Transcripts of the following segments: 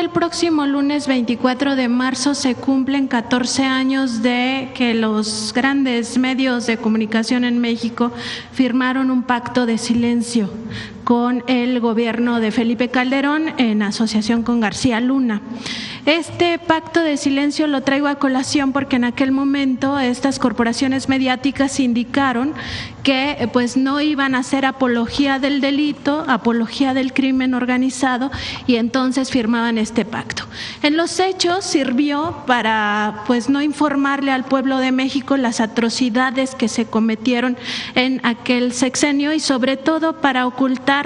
el próximo lunes 24 de marzo se cumplen 14 años de que los grandes medios de comunicación en México firmaron un pacto de silencio con el gobierno de Felipe Calderón en asociación con García Luna. Este pacto de silencio lo traigo a colación porque en aquel momento estas corporaciones mediáticas indicaron que pues no iban a hacer apología del delito, apología del crimen organizado, y entonces firmaban este pacto. En los hechos sirvió para pues no informarle al pueblo de México las atrocidades que se cometieron en aquel sexenio y sobre todo para ocultar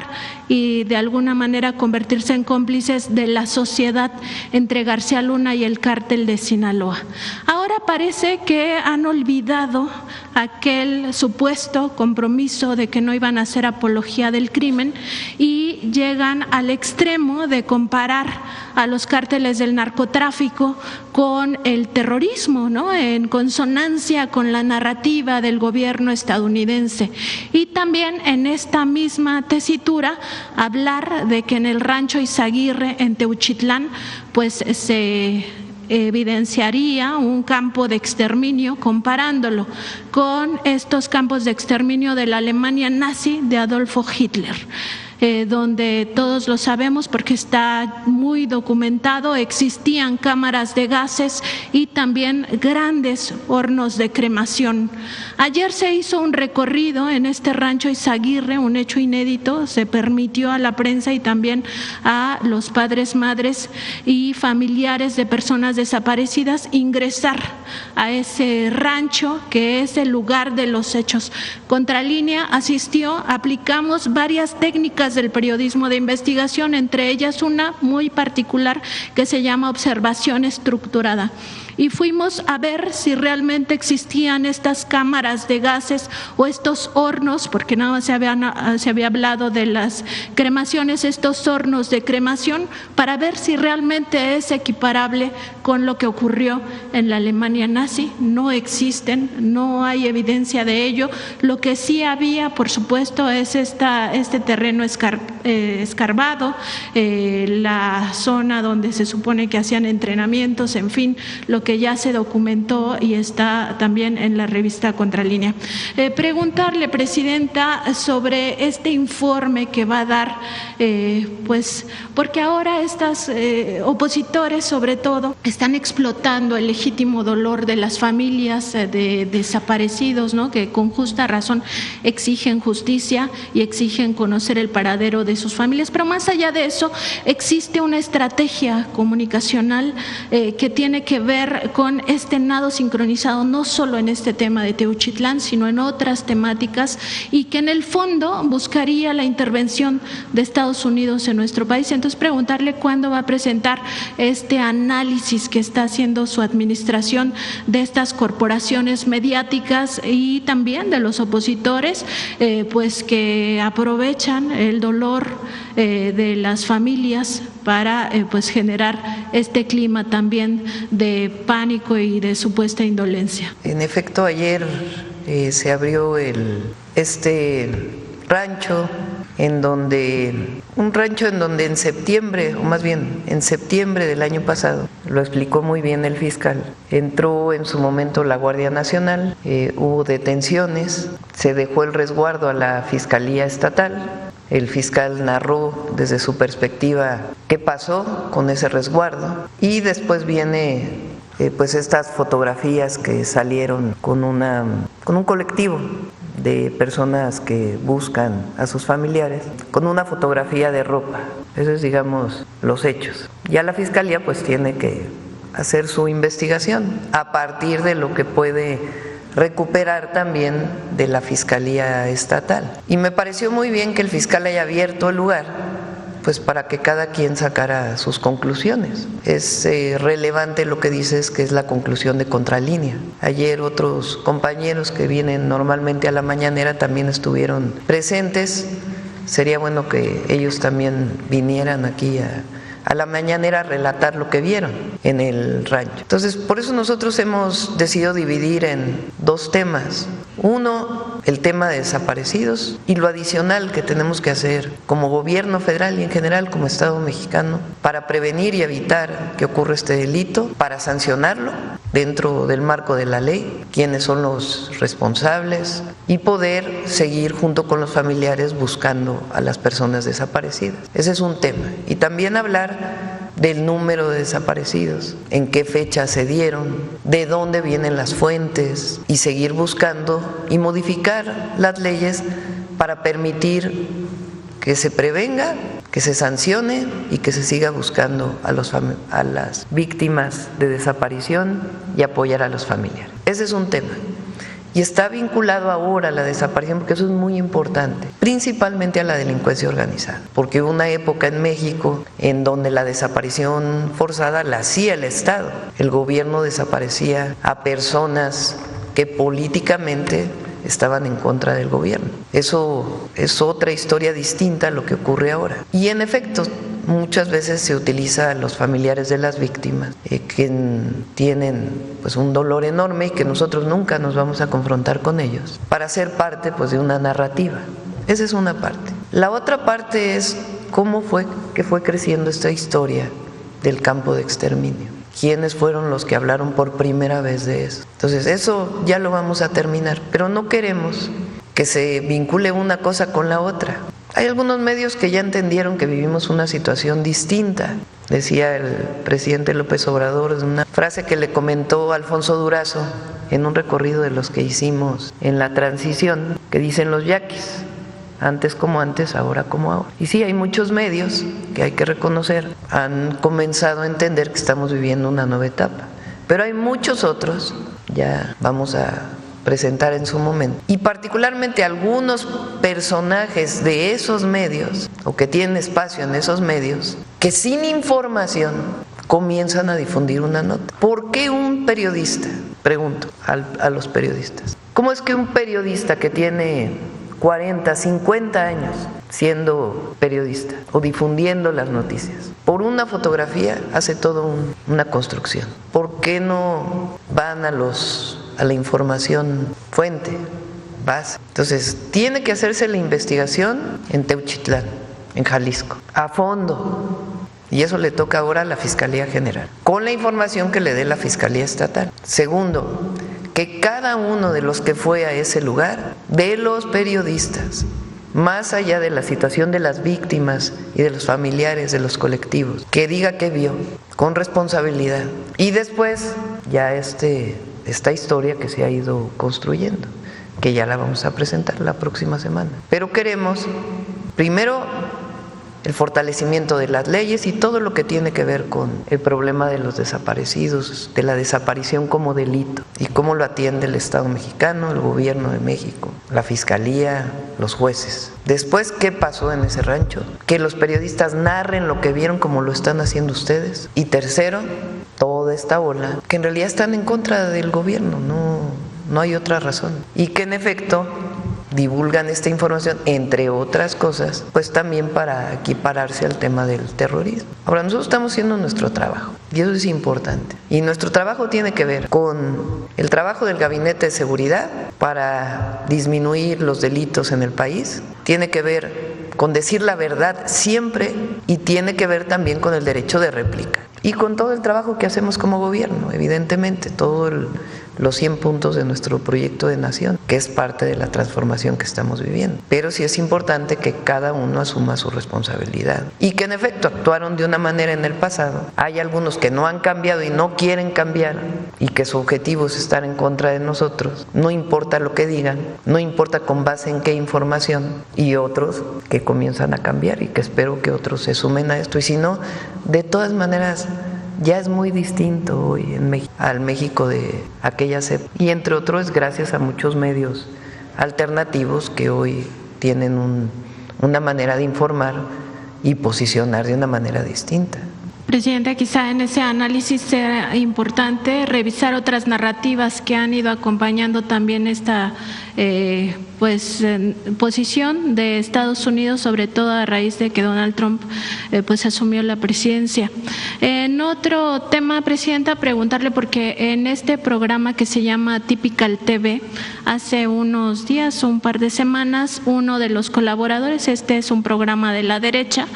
y de alguna manera convertirse en cómplices de la sociedad entre García Luna y el cártel de Sinaloa. Ahora parece que han olvidado aquel supuesto compromiso de que no iban a hacer apología del crimen y llegan al extremo de comparar a los cárteles del narcotráfico con el terrorismo, ¿no? En consonancia con la narrativa del gobierno estadounidense. Y también en esta misma tesitura hablar de que en el rancho Izaguirre en Teuchitlán pues se evidenciaría un campo de exterminio comparándolo con estos campos de exterminio de la Alemania nazi de Adolfo Hitler. Donde todos lo sabemos porque está muy documentado, existían cámaras de gases y también grandes hornos de cremación. Ayer se hizo un recorrido en este rancho Izaguirre, un hecho inédito, se permitió a la prensa y también a los padres, madres y familiares de personas desaparecidas ingresar a ese rancho que es el lugar de los hechos. Contralínea asistió, aplicamos varias técnicas del periodismo de investigación, entre ellas una muy particular que se llama observación estructurada. Y fuimos a ver si realmente existían estas cámaras de gases o estos hornos, porque nada más se había hablado de las cremaciones, estos hornos de cremación, para ver si realmente es equiparable con lo que ocurrió en la Alemania nazi. No existen, no hay evidencia de ello. Lo que sí había, por supuesto, es este terreno escarbado, la zona donde se supone que hacían entrenamientos, en fin, lo que ya se documentó y está también en la revista Contralínea. Preguntarle, Presidenta, sobre este informe que va a dar, pues porque ahora estas opositores sobre todo están explotando el legítimo dolor de las familias de desaparecidos, ¿no? Que con justa razón exigen justicia y exigen conocer el paradero de sus familias, pero más allá de eso existe una estrategia comunicacional que tiene que ver con este nado sincronizado no solo en este tema de Teuchitlán, sino en otras temáticas y que en el fondo buscaría la intervención de Estados Unidos en nuestro país. Entonces preguntarle cuándo va a presentar este análisis que está haciendo su administración de estas corporaciones mediáticas y también de los opositores pues que aprovechan el dolor de las familias para pues generar este clima también de pánico y de supuesta indolencia. En efecto, ayer se abrió este rancho un rancho en donde en septiembre, o más bien en septiembre del año pasado, lo explicó muy bien el fiscal, entró en su momento la Guardia Nacional, hubo detenciones, se dejó el resguardo a la Fiscalía Estatal. El fiscal narró desde su perspectiva qué pasó con ese resguardo y después viene pues estas fotografías que salieron con un colectivo de personas que buscan a sus familiares con una fotografía de ropa. Eso es, digamos, los hechos. Ya la Fiscalía pues tiene que hacer su investigación a partir de lo que puede recuperar también de la Fiscalía Estatal. Y me pareció muy bien que el fiscal haya abierto el lugar, pues para que cada quien sacara sus conclusiones. Es relevante lo que dices, que es la conclusión de Contralínea. Ayer otros compañeros que vienen normalmente a la mañanera también estuvieron presentes. Sería bueno que ellos también vinieran aquí a la mañanera a relatar lo que vieron en el rancho. Entonces, por eso nosotros hemos decidido dividir en dos temas. Uno, el tema de desaparecidos y lo adicional que tenemos que hacer como gobierno federal y en general como Estado mexicano para prevenir y evitar que ocurra este delito, para sancionarlo dentro del marco de la ley, quiénes son los responsables y poder seguir junto con los familiares buscando a las personas desaparecidas. Ese es un tema. Y también hablar del número de desaparecidos, en qué fecha se dieron, de dónde vienen las fuentes y seguir buscando y modificar las leyes para permitir que se prevenga, que se sancione y que se siga buscando a las víctimas de desaparición y apoyar a los familiares. Ese es un tema. Y está vinculado ahora a la desaparición, porque eso es muy importante, principalmente a la delincuencia organizada, porque hubo una época en México en donde la desaparición forzada la hacía el Estado. El gobierno desaparecía a personas que políticamente estaban en contra del gobierno. Eso es otra historia distinta a lo que ocurre ahora. Y en efecto, muchas veces se utiliza a los familiares de las víctimas que tienen pues un dolor enorme y que nosotros nunca nos vamos a confrontar con ellos para ser parte pues de una narrativa. Esa es una parte. La otra parte es cómo fue que fue creciendo esta historia del campo de exterminio. ¿Quiénes fueron los que hablaron por primera vez de eso? Entonces eso ya lo vamos a terminar, pero no queremos que se vincule una cosa con la otra. Hay algunos medios que ya entendieron que vivimos una situación distinta. Decía el presidente López Obrador en una frase que le comentó Alfonso Durazo en un recorrido de los que hicimos en la transición, que dicen los yaquis, antes como antes, ahora como ahora. Y sí, hay muchos medios que hay que reconocer, han comenzado a entender que estamos viviendo una nueva etapa, pero hay muchos otros, ya vamos a presentar en su momento, y particularmente algunos personajes de esos medios o que tienen espacio en esos medios que sin información comienzan a difundir una nota. ¿Por qué un periodista? Pregunto a los periodistas. ¿Cómo es que un periodista que tiene 40, 50 años siendo periodista o difundiendo las noticias, por una fotografía hace toda una construcción? ¿Por qué no van a la información fuente, base? Entonces, tiene que hacerse la investigación en Teuchitlán, en Jalisco, a fondo. Y eso le toca ahora a la Fiscalía General, con la información que le dé la Fiscalía Estatal. Segundo, que cada uno de los que fue a ese lugar, de los periodistas, más allá de la situación de las víctimas y de los familiares de los colectivos, que diga qué vio, con responsabilidad. Y después, ya esta historia que se ha ido construyendo, que ya la vamos a presentar la próxima semana. Pero queremos, primero, el fortalecimiento de las leyes y todo lo que tiene que ver con el problema de los desaparecidos, de la desaparición como delito y cómo lo atiende el Estado mexicano, el gobierno de México, la Fiscalía, los jueces. Después, ¿qué pasó en ese rancho? Que los periodistas narren lo que vieron como lo están haciendo ustedes. Y tercero, toda esta ola que en realidad están en contra del gobierno, no hay otra razón. Y que en efecto divulgan esta información, entre otras cosas, pues también para equipararse al tema del terrorismo. Ahora, nosotros estamos haciendo nuestro trabajo y eso es importante. Y nuestro trabajo tiene que ver con el trabajo del Gabinete de Seguridad para disminuir los delitos en el país, tiene que ver con decir la verdad siempre y tiene que ver también con el derecho de réplica. Y con todo el trabajo que hacemos como gobierno, evidentemente, todos los 100 puntos de nuestro proyecto de nación, que es parte de la transformación que estamos viviendo. Pero sí es importante que cada uno asuma su responsabilidad y que en efecto actuaron de una manera en el pasado. Hay algunos que no han cambiado y no quieren cambiar y que su objetivo es estar en contra de nosotros, no importa lo que digan, no importa con base en qué información, y otros que comienzan a cambiar y que espero que otros se sumen a esto. Y si no, de todas maneras, ya es muy distinto hoy en México, al México de aquellas épocas. Y entre otros es gracias a muchos medios alternativos que hoy tienen una manera de informar y posicionar de una manera distinta. Presidenta, quizá en ese análisis sea importante revisar otras narrativas que han ido acompañando también esta posición de Estados Unidos, sobre todo a raíz de que Donald Trump asumió la presidencia. No otro tema, Presidenta, preguntarle, porque en este programa que se llama Typical TV, hace unos días, un par de semanas, uno de los colaboradores, este es un programa de la derecha,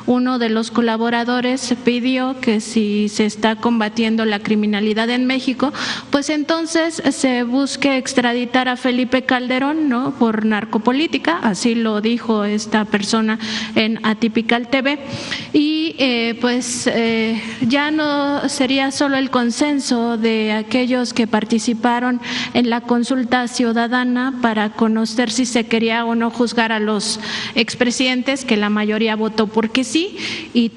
uno de los colaboradores pidió que si se está combatiendo la criminalidad en México, pues entonces se busque extraditar a Felipe Calderón, ¿no?, por narcopolítica, así lo dijo esta persona en Atypical TV, y ya no sería solo el consenso de aquellos que participaron en la consulta ciudadana para conocer si se quería o no juzgar a los expresidentes, que la mayoría votó porque sí, y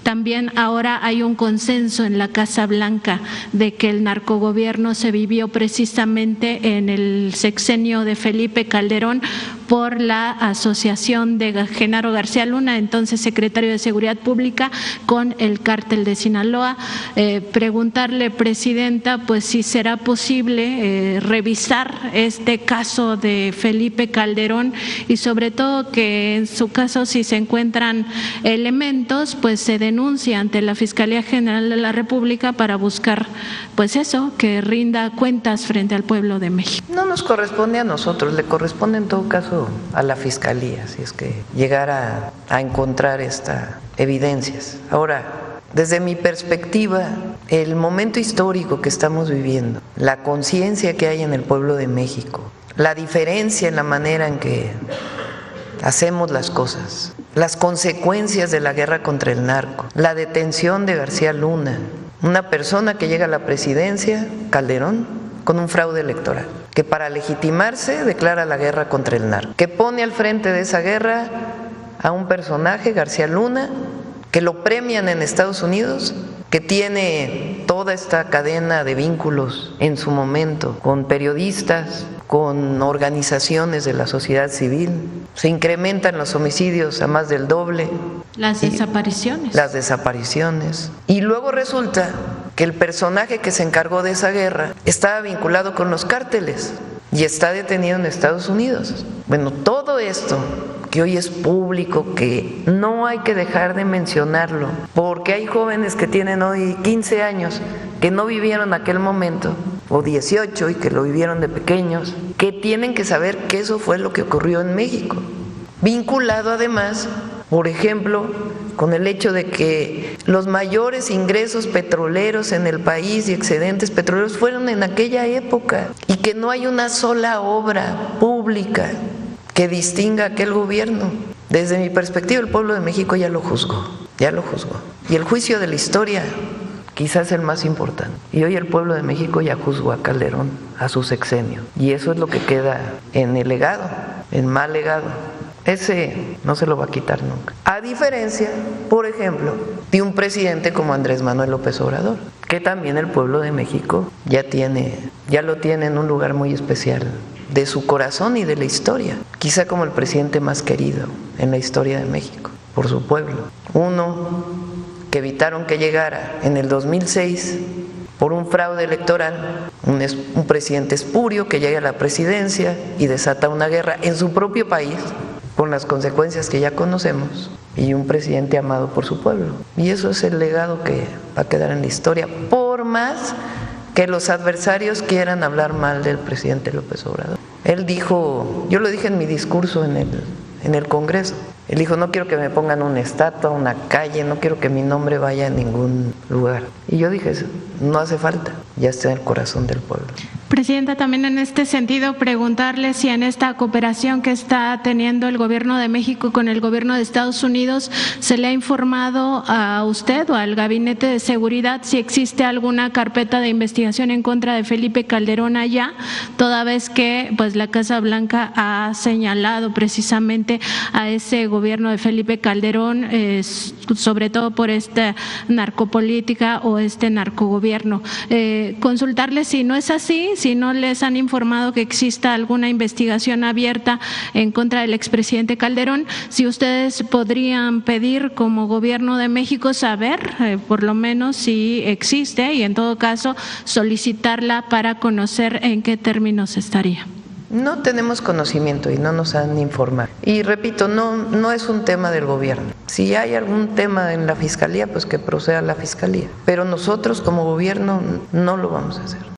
también ahora hay un consenso en la Casa Blanca de que el narcogobierno se vivió precisamente en el sexenio de Felipe Calderón por la asociación de Genaro García Luna, entonces secretario de Seguridad Pública, con el cártel de Sinaloa. Preguntarle, Presidenta, pues si será posible revisar este caso de Felipe Calderón y sobre todo que en su caso, si se encuentran elementos, pues se denuncia ante la Fiscalía General de la República para buscar, pues eso, que rinda cuentas frente al pueblo de México. No nos corresponde a nosotros, le corresponde en todo caso a la Fiscalía, si es que llegara a encontrar estas evidencias. Ahora, desde mi perspectiva, el momento histórico que estamos viviendo, la conciencia que hay en el pueblo de México, la diferencia en la manera en que hacemos las cosas, las consecuencias de la guerra contra el narco, la detención de García Luna, una persona que llega a la presidencia, Calderón, con un fraude electoral, que para legitimarse declara la guerra contra el narco, que pone al frente de esa guerra a un personaje, García Luna, que lo premian en Estados Unidos, que tiene toda esta cadena de vínculos en su momento con periodistas, con organizaciones de la sociedad civil. Se incrementan los homicidios a más del doble. Las desapariciones. Las desapariciones. Y luego resulta que el personaje que se encargó de esa guerra estaba vinculado con los cárteles y está detenido en Estados Unidos. Bueno, todo esto que hoy es público, que no hay que dejar de mencionarlo, porque hay jóvenes que tienen hoy 15 años que no vivieron aquel momento, o 18 y que lo vivieron de pequeños, que tienen que saber que eso fue lo que ocurrió en México, vinculado además, por ejemplo, con el hecho de que los mayores ingresos petroleros en el país y excedentes petroleros fueron en aquella época y que no hay una sola obra pública que distinga a aquel gobierno. Desde mi perspectiva, el pueblo de México ya lo juzgó. Y el juicio de la historia quizás es el más importante. Y hoy el pueblo de México ya juzgó a Calderón, a su sexenio. Y eso es lo que queda en el legado, en mal legado. Ese no se lo va a quitar nunca. A diferencia, por ejemplo, de un presidente como Andrés Manuel López Obrador, que también el pueblo de México ya lo tiene en un lugar muy especial de su corazón y de la historia, quizá como el presidente más querido en la historia de México, por su pueblo. Uno que evitaron que llegara en el 2006 por un fraude electoral, un presidente espurio que llega a la presidencia y desata una guerra en su propio país, con las consecuencias que ya conocemos, y un presidente amado por su pueblo. Y eso es el legado que va a quedar en la historia, por más que los adversarios quieran hablar mal del presidente López Obrador. Él dijo, yo lo dije en mi discurso en el Congreso, él dijo, no quiero que me pongan una estatua, una calle, no quiero que mi nombre vaya a ningún lugar. Y yo dije, no hace falta, ya está en el corazón del pueblo. Presidenta, también en este sentido preguntarle si en esta cooperación que está teniendo el Gobierno de México con el Gobierno de Estados Unidos se le ha informado a usted o al Gabinete de Seguridad si existe alguna carpeta de investigación en contra de Felipe Calderón allá, toda vez que pues la Casa Blanca ha señalado precisamente a ese gobierno de Felipe Calderón, sobre todo por esta narcopolítica o este narcogobierno. Consultarle si no es así, si no les han informado que exista alguna investigación abierta en contra del expresidente Calderón, si ustedes podrían pedir como Gobierno de México saber por lo menos si existe y en todo caso solicitarla para conocer en qué términos estaría. No tenemos conocimiento y no nos han informado. Y repito, no es un tema del gobierno. Si hay algún tema en la Fiscalía, pues que proceda la Fiscalía. Pero nosotros como gobierno no lo vamos a hacer.